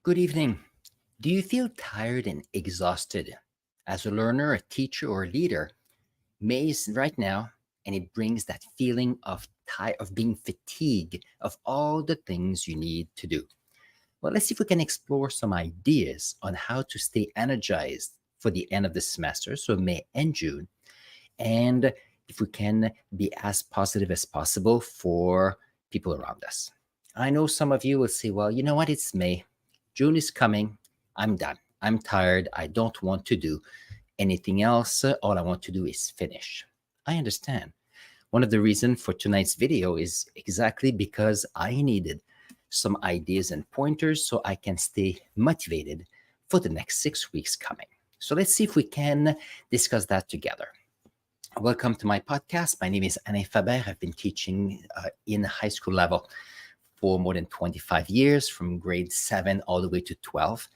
Good evening. Do you feel tired and exhausted? As a learner, a teacher, or a leader, May is right now, and it brings that feeling of of being fatigued of all the things you need to do. Well, let's see if we can explore some ideas on how to stay energized for the end of the semester, so May and June, and if we can be as positive as possible for people around us. I know some of you will say, well, you know what? It's May. June is coming. I'm done. I'm tired. I don't want to do anything else. All I want to do is finish. I understand. One of the reasons for tonight's video is exactly because I needed some ideas and pointers so I can stay motivated for the next 6 weeks coming. So let's see if we can discuss that together. Welcome to my podcast. My name is Alain Faber. I've been teaching in high school level for more than 25 years, from grade 7 all the way to 12.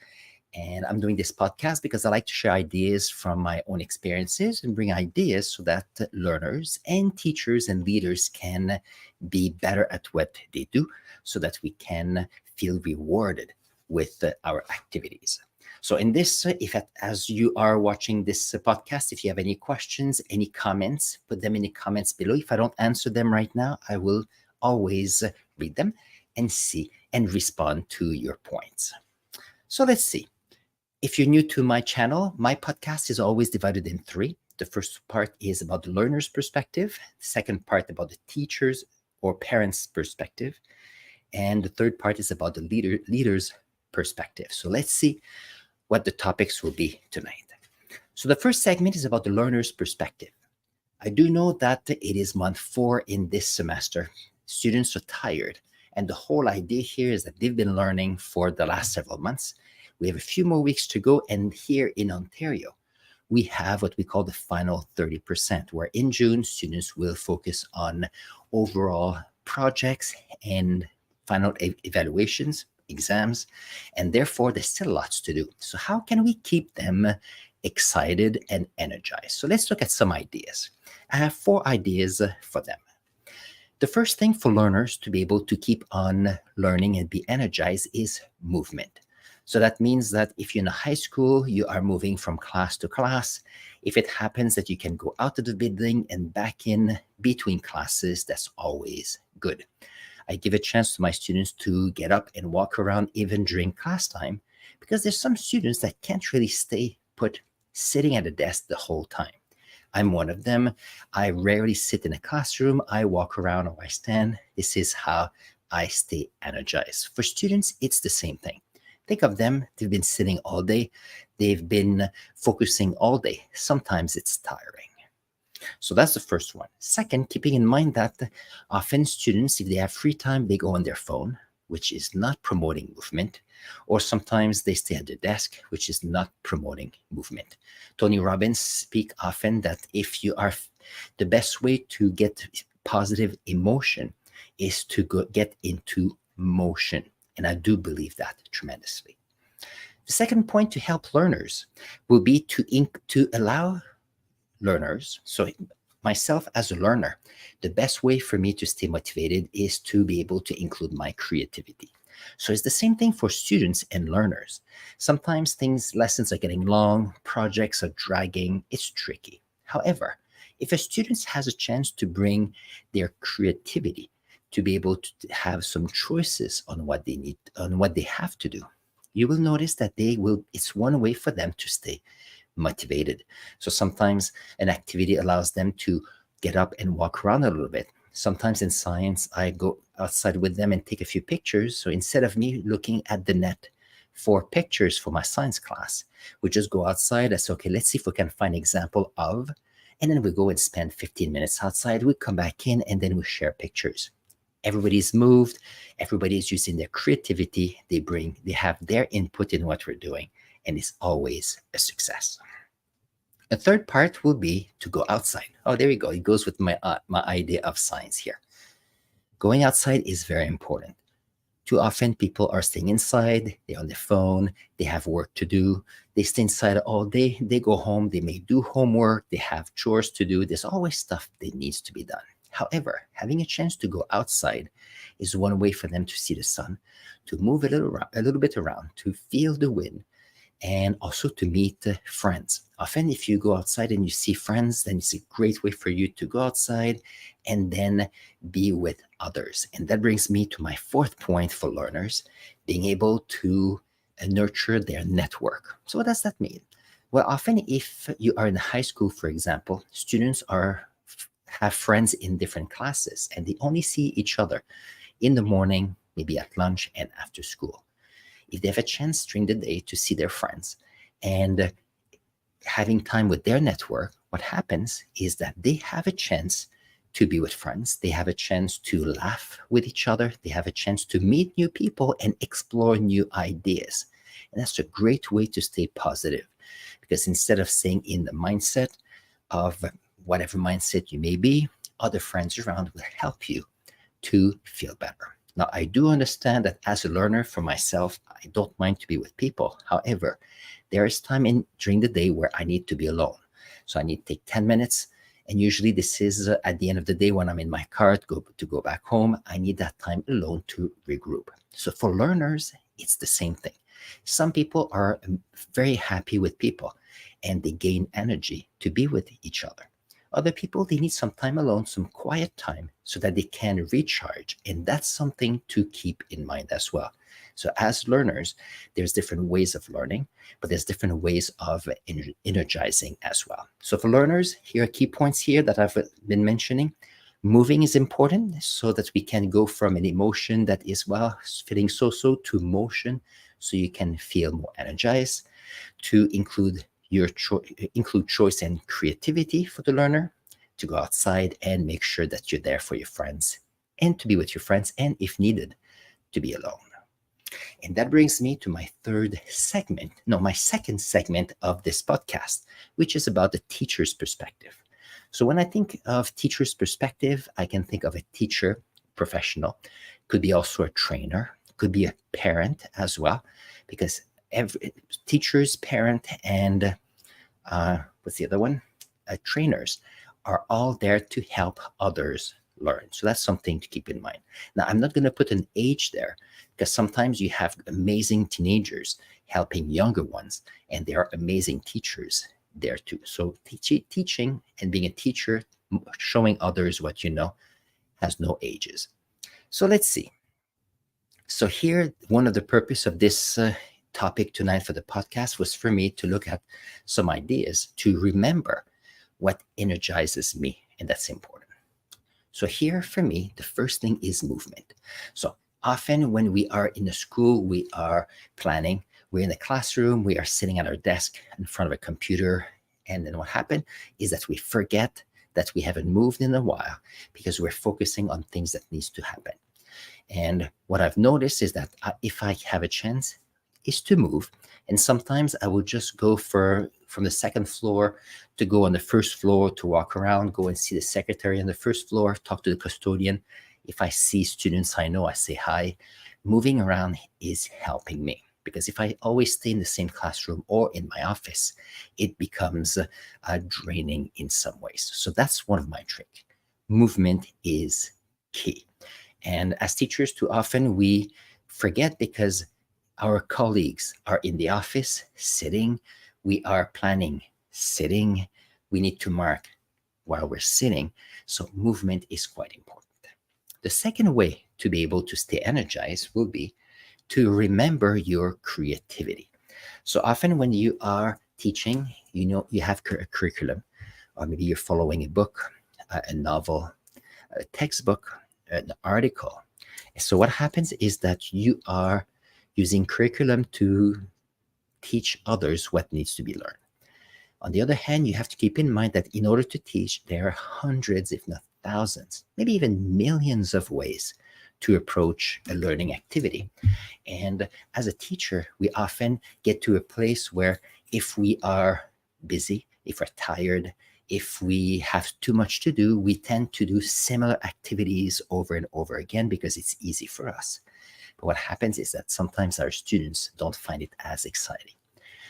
And I'm doing this podcast because I like to share ideas from my own experiences and bring ideas so that learners and teachers and leaders can be better at what they do so that we can feel rewarded with our activities. So in this, as you are watching this podcast, if you have any questions, any comments, put them in the comments below. If I don't answer them right now, I will always read them and see and respond to your points. So let's see. If you're new to my channel, my podcast is always divided in three. The first part is about the learner's perspective, the second part about the teacher's or parents' perspective, and the third part is about the leader's perspective. So let's see what the topics will be tonight. So the first segment is about the learner's perspective. I do know that it is month 4 in this semester. Students are tired, and the whole idea here is that they've been learning for the last several months. We have a few more weeks to go, and here in Ontario, we have what we call the final 30%, where in June, students will focus on overall projects and final evaluations, exams, and therefore there's still lots to do. So how can we keep them excited and energized? So let's look at some ideas. I have 4 ideas for them. The first thing for learners to be able to keep on learning and be energized is movement. So that means that if you're in a high school, you are moving from class to class. If it happens that you can go out of the building and back in between classes, that's always good. I give a chance to my students to get up and walk around even during class time, because there's some students that can't really stay put sitting at a desk the whole time. I'm one of them. I rarely sit in a classroom. I walk around or I stand. This is how I stay energized. For students, it's the same thing. Think of them. They've been sitting all day. They've been focusing all day. Sometimes it's tiring. So that's the first one. Second, keeping in mind that often students, if they have free time, they go on their phone, which is not promoting movement, or sometimes they stay at their desk, which is not promoting movement. Tony Robbins speaks often that if you are, the best way to get positive emotion is to get into motion. And I do believe that tremendously. The second point to help learners will be to allow learners, so myself as a learner, the best way for me to stay motivated is to be able to include my creativity. So it's the same thing for students and learners. Sometimes lessons are getting long, projects are dragging, it's tricky. However, if a student has a chance to bring their creativity, to be able to have some choices on what they need, on what they have to do, you will notice that it's one way for them to stay motivated. So sometimes an activity allows them to get up and walk around a little bit. Sometimes in science, I go outside with them and take a few pictures. So instead of me looking at the net for pictures for my science class, we just go outside. I say, okay, let's see if we can find an example of, and then we go and spend 15 minutes outside. We come back in and then we share pictures. Everybody's moved. Everybody's using their creativity. They have their input in what we're doing, and it's always a success. A third part will be to go outside. Oh, there you go. It goes with my idea of science here. Going outside is very important. Too often people are staying inside, they're on their phone, they have work to do, they stay inside all day, they go home, they may do homework, they have chores to do, there's always stuff that needs to be done. However, having a chance to go outside is one way for them to see the sun, to move a little bit around, to feel the wind, and also to meet friends. Often, if you go outside and you see friends, then it's a great way for you to go outside and then be with others. And that brings me to my fourth point for learners, being able to nurture their network. So, what does that mean? Well, often, if you are in high school, for example, students have friends in different classes and they only see each other in the morning, maybe at lunch and after school. If they have a chance during the day to see their friends and having time with their network, what happens is that they have a chance to be with friends. They have a chance to laugh with each other. They have a chance to meet new people and explore new ideas. And that's a great way to stay positive because instead of staying in the mindset of whatever mindset you may be, other friends around will help you to feel better. Now, I do understand that as a learner for myself, I don't mind to be with people. However, there is time during the day where I need to be alone. So I need to take 10 minutes. And usually this is at the end of the day when I'm in my car to go back home. I need that time alone to regroup. So for learners, it's the same thing. Some people are very happy with people and they gain energy to be with each other. Other people, they need some time alone, some quiet time so that they can recharge. And that's something to keep in mind as well. So as learners, there's different ways of learning, but there's different ways of energizing as well. So for learners, here are key points here that I've been mentioning. Moving is important so that we can go from an emotion that is, well, feeling so-so to motion so you can feel more energized, to include choice and creativity for the learner, to go outside and make sure that you're there for your friends and to be with your friends, and if needed, to be alone. And that brings me to my my second segment of this podcast, which is about the teacher's perspective. So when I think of teacher's perspective, I can think of a teacher, professional, could be also a trainer, could be a parent as well, because every teachers, parent, and what's the other one? Trainers are all there to help others learn. So that's something to keep in mind. Now, I'm not going to put an age there because sometimes you have amazing teenagers helping younger ones, and they are amazing teachers there too. So teaching and being a teacher, showing others what you know, has no ages. So let's see. So here, one of the purpose of this topic tonight for the podcast was for me to look at some ideas to remember what energizes me, and that's important. So here for me, the first thing is movement. So often when we are in a school, we are planning, we're in a classroom, we are sitting at our desk in front of a computer, and then what happened is that we forget that we haven't moved in a while because we're focusing on things that needs to happen. And what I've noticed is that if I have a chance, is to move. And sometimes I will just go from the second floor to go on the first floor to walk around, go and see the secretary on the first floor, talk to the custodian. If I see students I know, I say hi. Moving around is helping me because if I always stay in the same classroom or in my office, it becomes draining in some ways. So that's one of my tricks. Movement is key. And as teachers, too often we forget because our colleagues are in the office sitting. We are planning sitting. We need to mark while we're sitting. So movement is quite important. The second way to be able to stay energized will be to remember your creativity. So often when you are teaching, you know, you have a curriculum, or maybe you're following a book, a novel, a textbook, an article. So what happens is that you are using curriculum to teach others what needs to be learned. On the other hand, you have to keep in mind that in order to teach, there are hundreds, if not thousands, maybe even millions of ways to approach a learning activity. And as a teacher, we often get to a place where if we are busy, if we're tired, if we have too much to do, we tend to do similar activities over and over again because it's easy for us. But what happens is that sometimes our students don't find it as exciting.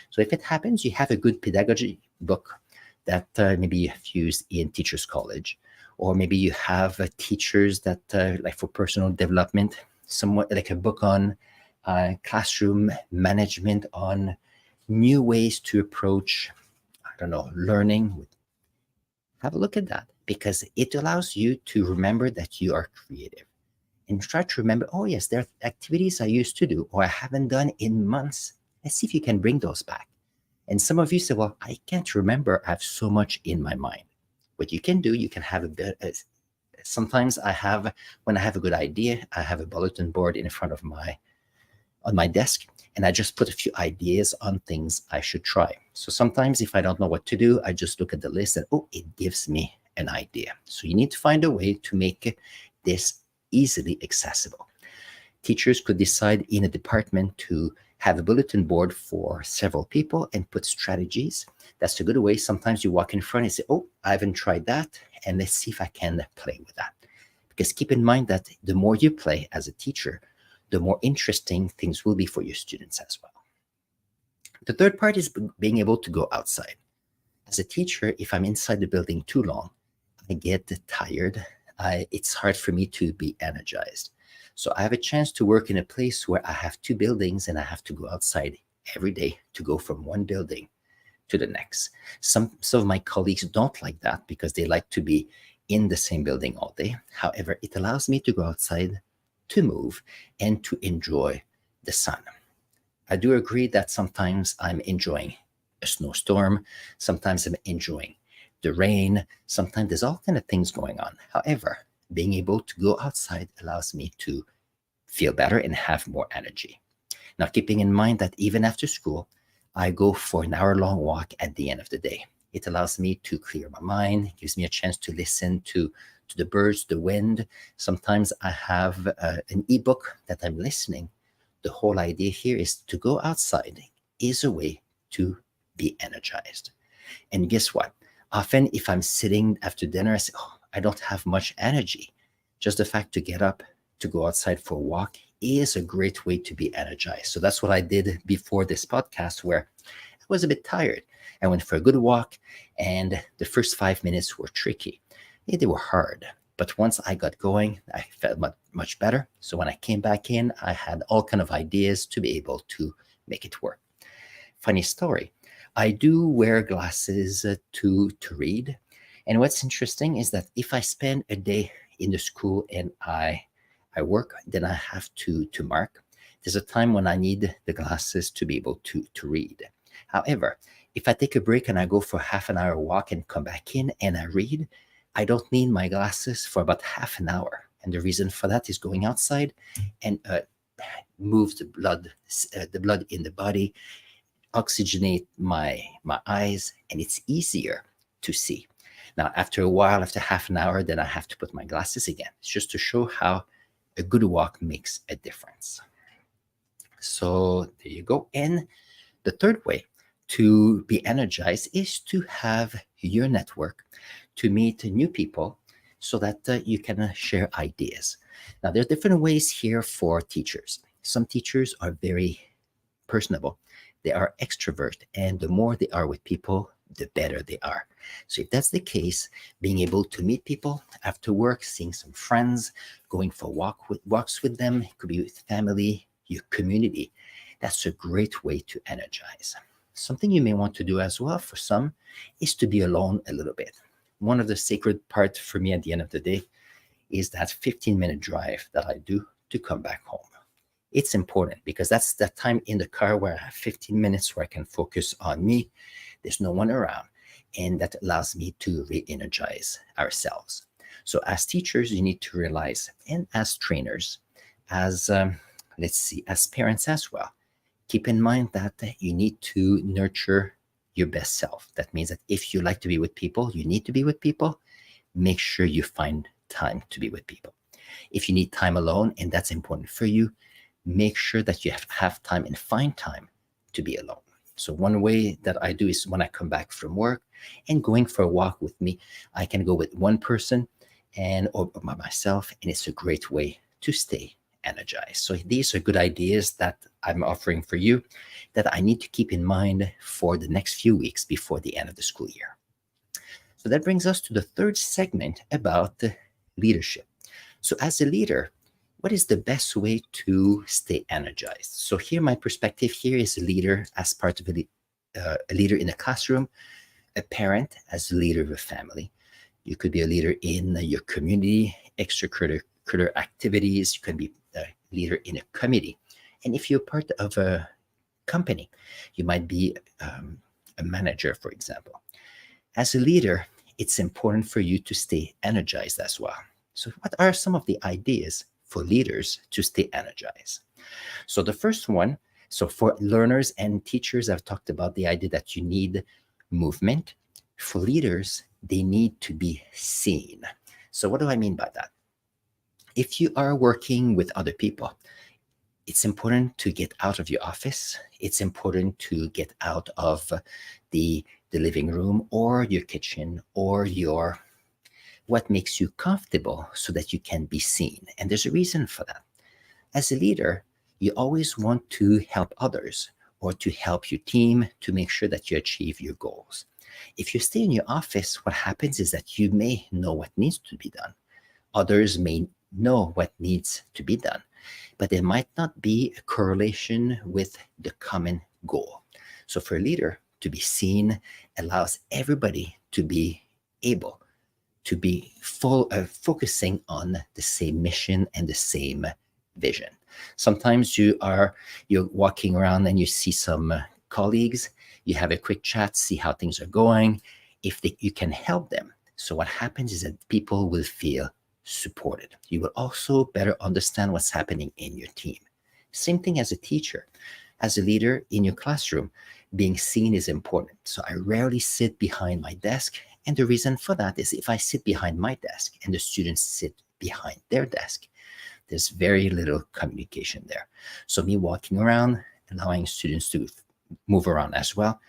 So if it happens, you have a good pedagogy book that maybe you have used in Teachers College, Or maybe you have teachers that, like for personal development, somewhat like a book on classroom management, on new ways to approach, I don't know, learning. Have a look at that because it allows you to remember that you are creative and try to remember, oh, yes, there are activities I used to do or I haven't done in months. Let's see if you can bring those back. And some of you say, well, I can't remember. I have so much in my mind. What you can do, you can have a bit. Sometimes I have, when I have a good idea, I have a bulletin board in front of on my desk, and I just put a few ideas on things I should try. So sometimes if I don't know what to do, I just look at the list and, oh, it gives me an idea. So you need to find a way to make this easily accessible. Teachers could decide in a department to have a bulletin board for several people and put strategies. That's a good way. Sometimes you walk in front and say, oh, I haven't tried that, and let's see if I can play with that. Because keep in mind that the more you play as a teacher, the more interesting things will be for your students as well. The third part is being able to go outside. As a teacher, if I'm inside the building too long, I get tired. It's hard for me to be energized. So I have a chance to work in a place where I have two buildings and I have to go outside every day to go from one building to the next. Some of my colleagues don't like that because they like to be in the same building all day. However, it allows me to go outside, to move, and to enjoy the sun. I do agree that sometimes I'm enjoying a snowstorm, sometimes I'm enjoying the rain, sometimes there's all kind of things going on. However, being able to go outside allows me to feel better and have more energy. Now, keeping in mind that even after school, I go for an hour-long walk at the end of the day. It allows me to clear my mind, gives me a chance to listen to the birds, the wind. Sometimes I have an ebook that I'm listening. The whole idea here is to go outside is a way to be energized. And guess what? Often if I'm sitting after dinner, I say, oh, I don't have much energy. Just the fact to get up, to go outside for a walk is a great way to be energized. So that's what I did before this podcast, where I was a bit tired. I went for a good walk, and the first 5 minutes were tricky. They were hard. But once I got going, I felt much better. So when I came back in, I had all kind of ideas to be able to make it work. Funny story. I do wear glasses to read. And what's interesting is that if I spend a day in the school and I work, then I have to mark. There's a time when I need the glasses to be able to read. However, if I take a break and I go for half an hour walk and come back in and I read, I don't need my glasses for about half an hour. And the reason for that is going outside and move the blood in the body, oxygenate my eyes, and it's easier to see. Now, after a while, after half an hour, then I have to put my glasses again. It's just to show how a good walk makes a difference. So there you go. And the third way to be energized is to have your network, to meet new people so that you can share ideas. Now, there are different ways here for teachers. Some teachers are very personable. They are extrovert, and the more they are with people, the better they are. So if that's the case, being able to meet people after work, seeing some friends, going for walks with them, it could be with family, your community, that's a great way to energize. Something you may want to do as well for some is to be alone a little bit. One of the sacred parts for me at the end of the day is that 15-minute drive that I do to come back home. It's important because that's that time in the car where I have 15 minutes where I can focus on me. There's no one around, and that allows me to re-energize ourselves. So as teachers, you need to realize, and as trainers, as as parents as well, keep in mind that you need to nurture your best self. That means that if you like to be with people, you need to be with people. Make sure you find time to be with people. If you need time alone, and that's important for you, make sure that you have time and find time to be alone. So one way that I do is when I come back from work and going for a walk with me, I can go with one person or by myself, and it's a great way to stay energized. So these are good ideas that I'm offering for you that I need to keep in mind for the next few weeks before the end of the school year. So that brings us to the third segment about leadership. So, as a leader, what is the best way to stay energized? So, here, my perspective here is a leader as part of a leader in a classroom, a parent as a leader of a family. You could be a leader in your community, extracurricular activities. You can be a leader in a committee. And if you're part of a company, you might be a manager, for example. As a leader, it's important for you to stay energized as well. So, what are some of the ideas for leaders to stay energized? So, the first one, so for learners and teachers, I've talked about the idea that you need movement. For leaders, they need to be seen. So, what do I mean by that? If you are working with other people, it's important to get out of your office. It's important to get out of the living room or your kitchen or your what makes you comfortable so that you can be seen. And there's a reason for that. As a leader, you always want to help others or to help your team to make sure that you achieve your goals. If you stay in your office, what happens is that you may know what needs to be done. Others may know what needs to be done, but there might not be a correlation with the common goal. So for a leader to be seen allows everybody to be able to be focusing on the same mission and the same vision. Sometimes you're walking around and you see some colleagues, you have a quick chat, see how things are going, if you can help them. So what happens is that people will feel supported. You will also better understand what's happening in your team. Same thing as a teacher. As a leader in your classroom, being seen is important. So I rarely sit behind my desk. And the reason for that is if I sit behind my desk and the students sit behind their desk, there's very little communication there. So me walking around, allowing students to move around as well,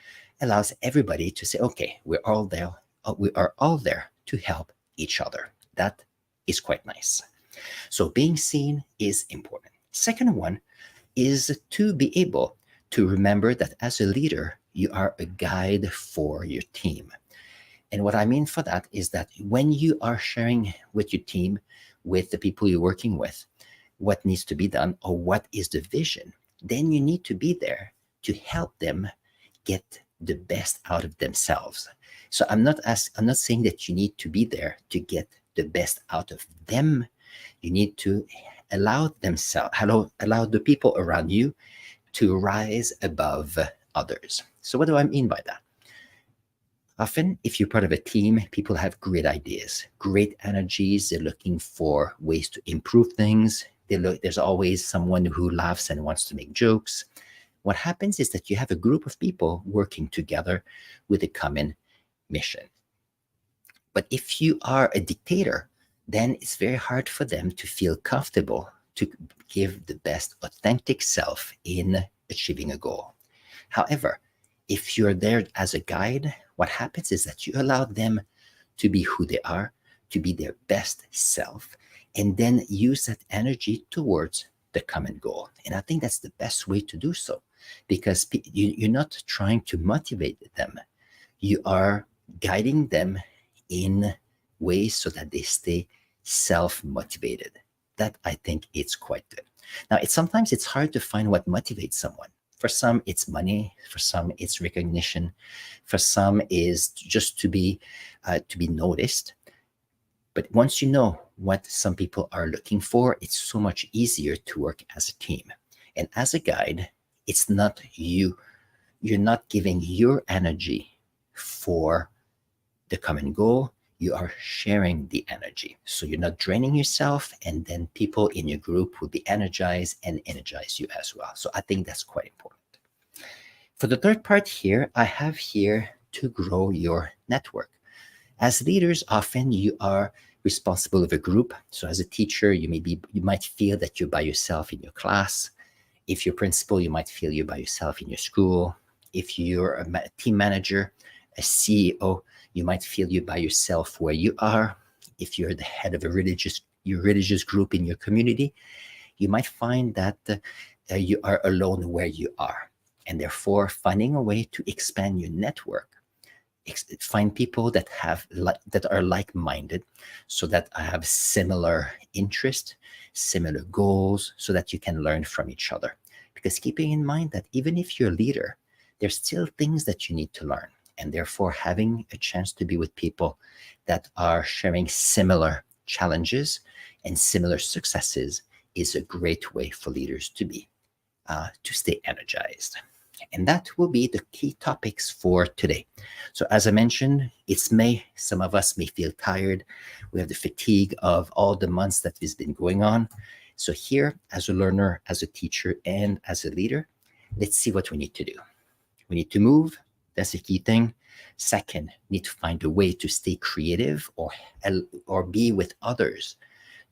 allows everybody to say, okay, we are all there to help each other. That is quite nice. So being seen is important. Second one is to be able to remember that as a leader, you are a guide for your team. And what I mean for that is that when you are sharing with your team, with the people you're working with, what needs to be done or what is the vision, then you need to be there to help them get the best out of themselves. So I'm not saying that you need to be there to get the best out of them. You need to allow the people around you to rise above others. So what do I mean by that? Often, if you're part of a team, people have great ideas, great energies. They're looking for ways to improve things. There's always someone who laughs and wants to make jokes. What happens is that you have a group of people working together with a common mission. But if you are a dictator, then it's very hard for them to feel comfortable to give the best authentic self in achieving a goal. However, if you're there as a guide, what happens is that you allow them to be who they are, to be their best self, and then use that energy towards the common goal. And I think that's the best way to do so, because you're not trying to motivate them. You are guiding them in ways so that they stay self-motivated. That I think it's quite good. Now, sometimes it's hard to find what motivates someone. For some, it's money. For some, it's recognition. For some, is just to be noticed. But once you know what some people are looking for, it's so much easier to work as a team. And as a guide, it's not you. You're not giving your energy for the common goal. You are sharing the energy. So you're not draining yourself, and then people in your group will be energized and energize you as well. So I think that's quite important. For the third part here, I have here to grow your network. As leaders, often you are responsible of a group. So as a teacher, you might feel that you're by yourself in your class. If you're principal, you might feel you're by yourself in your school. If you're a team manager, a CEO, you might feel you're by yourself where you are. If you're the head of your religious group in your community, you might find that you are alone where you are. And therefore, finding a way to expand your network find people that that are like-minded, so that I have similar interest, similar goals, so that you can learn from each other. Because keeping in mind that even if you're a leader, there's still things that you need to learn, and therefore having a chance to be with people that are sharing similar challenges and similar successes is a great way for leaders to stay energized. And that will be the key topics for today. So, as I mentioned, it's May. Some of us may feel tired. We have the fatigue of all the months that has been going on. So, here, as a learner, as a teacher, and as a leader, let's see what we need to do. We need to move. That's a key thing. Second, need to find a way to stay creative or be with others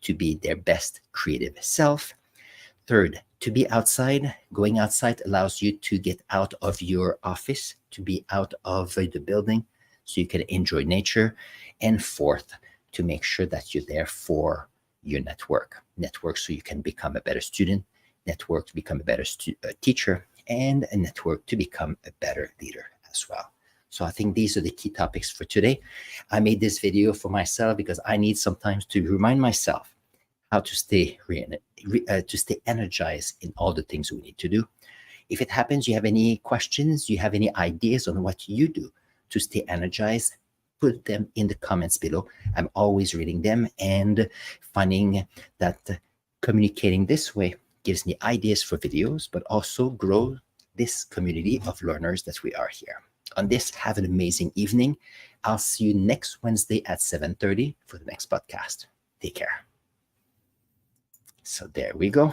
to be their best creative self. Third, to be outside. Going outside allows you to get out of your office, to be out of the building so you can enjoy nature. And fourth, to make sure that you're there for your network so you can become a better student, network to become a better teacher, and a network to become a better leader as well. So I think these are the key topics for today. I made this video for myself because I need sometimes to remind myself how to stay energized in all the things we need to do. If it happens, you have any questions, you have any ideas on what you do to stay energized, put them in the comments below. I'm always reading them and finding that communicating this way gives me ideas for videos, but also grow this community of learners that we are here. On this, have an amazing evening. I'll see you next Wednesday at 7:30 for the next podcast. Take care. So there we go.